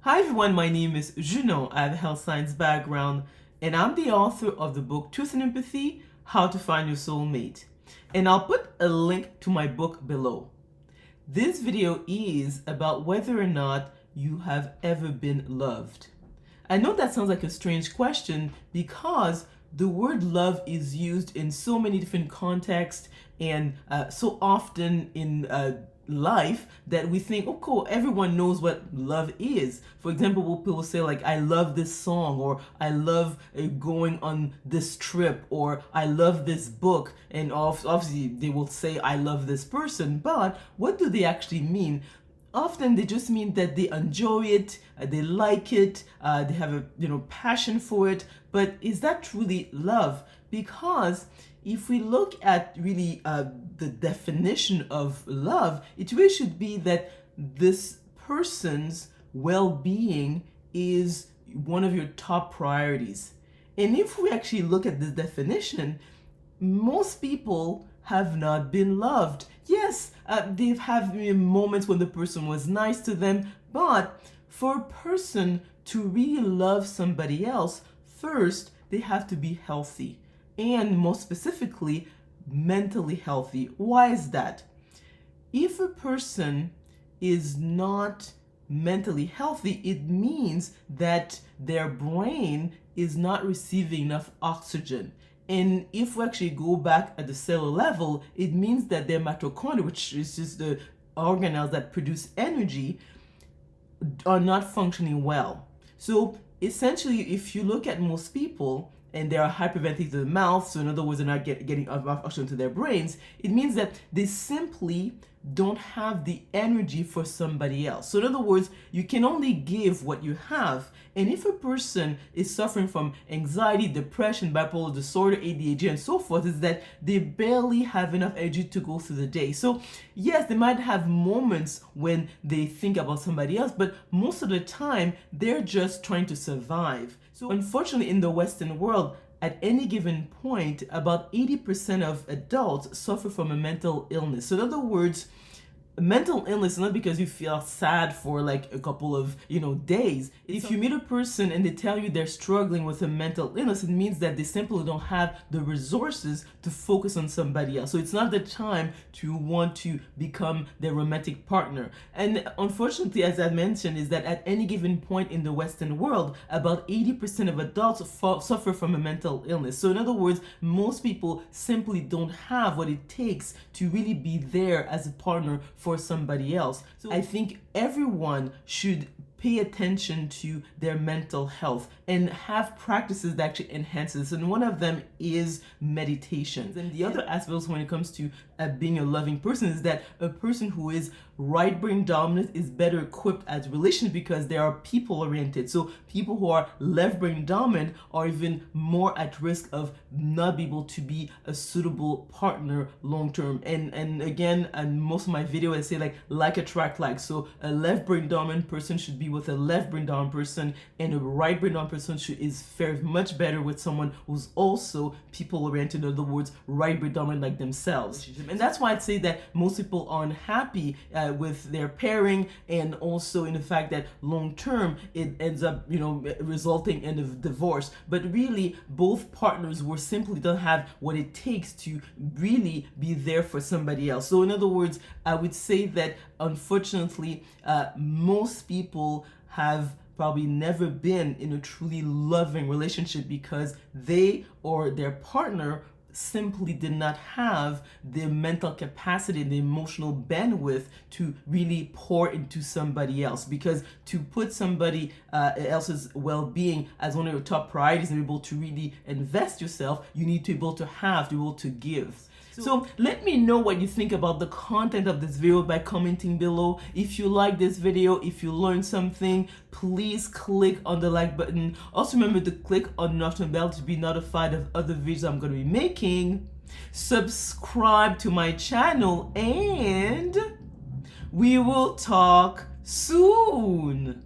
Hi everyone, my name is Junon. I have a health science background and I'm the author of the book Truth and Empathy, How to Find Your Soulmate. And I'll put a link to my book below. This video is about whether or not you have ever been loved. I know that sounds like a strange question because the word love is used in so many different contexts and so often in life that we think, oh cool, everyone knows what love is. For example, people say like, I love this song, or I love going on this trip, or I love this book, and obviously they will say I love this person, but what do they actually mean? Often they just mean that they enjoy it, they like it, they have a passion for it. But is that truly love? Because if we look at really the definition of love, it really should be that this person's well-being is one of your top priorities. And if we actually look at this definition, most people have not been loved. Yes, they've had moments when the person was nice to them, but for a person to really love somebody else, first they have to be healthy, and most specifically, mentally healthy. Why is that? If a person is not mentally healthy, it means that their brain is not receiving enough oxygen. And if we actually go back at the cellular level, it means that their mitochondria, which is just the organelles that produce energy, are not functioning well. So essentially, if you look at most people and they are hyperventilating to the mouth, so in other words, they're not getting enough oxygen to their brains, it means that they simply don't have the energy for somebody else. So in other words, you can only give what you have. And if a person is suffering from anxiety, depression, bipolar disorder, ADHD, and so forth, is that they barely have enough energy to go through the day. So yes, they might have moments when they think about somebody else, but most of the time, they're just trying to survive. So unfortunately, in the Western world, at any given point, about 80% of adults suffer from a mental illness. So in other words, mental illness is not because you feel sad for like a couple of days. If you meet a person and they tell you they're struggling with a mental illness, it means that they simply don't have the resources to focus on somebody else. So it's not the time to want to become their romantic partner. And unfortunately, as I mentioned, is that at any given point in the Western world, about 80% of adults suffer from a mental illness. So in other words, most people simply don't have what it takes to really be there as a partner for somebody else. So I think everyone should pay attention to their mental health and have practices that actually enhance this. And one of them is meditation. And the other aspects when it comes to being a loving person is that a person who is right brain dominant is better equipped as relations because they are people oriented. So people who are left brain dominant are even more at risk of not being able to be a suitable partner long term. And again, and most of my video I say like attract like. So a left brain dominant person should be with a left brain dominant person, and a right brain dominant person is very much better with someone who's also people oriented, in other words, right brain dominant like themselves. And that's why I'd say that most people are unhappy with their pairing, and also in the fact that long term it ends up resulting in a divorce. But really, both partners will simply don't have what it takes to really be there for somebody else. So in other words, I would say that unfortunately most people have probably never been in a truly loving relationship because they or their partner simply did not have the mental capacity and the emotional bandwidth to really pour into somebody else. Because to put somebody else's well-being as one of your top priorities and be able to really invest yourself, you need to be able to give. So let me know what you think about the content of this video by commenting below. If you like this video, if you learned something, please click on the like button. Also remember to click on the notification bell to be notified of other videos I'm going to be making. Subscribe to my channel, and we will talk soon.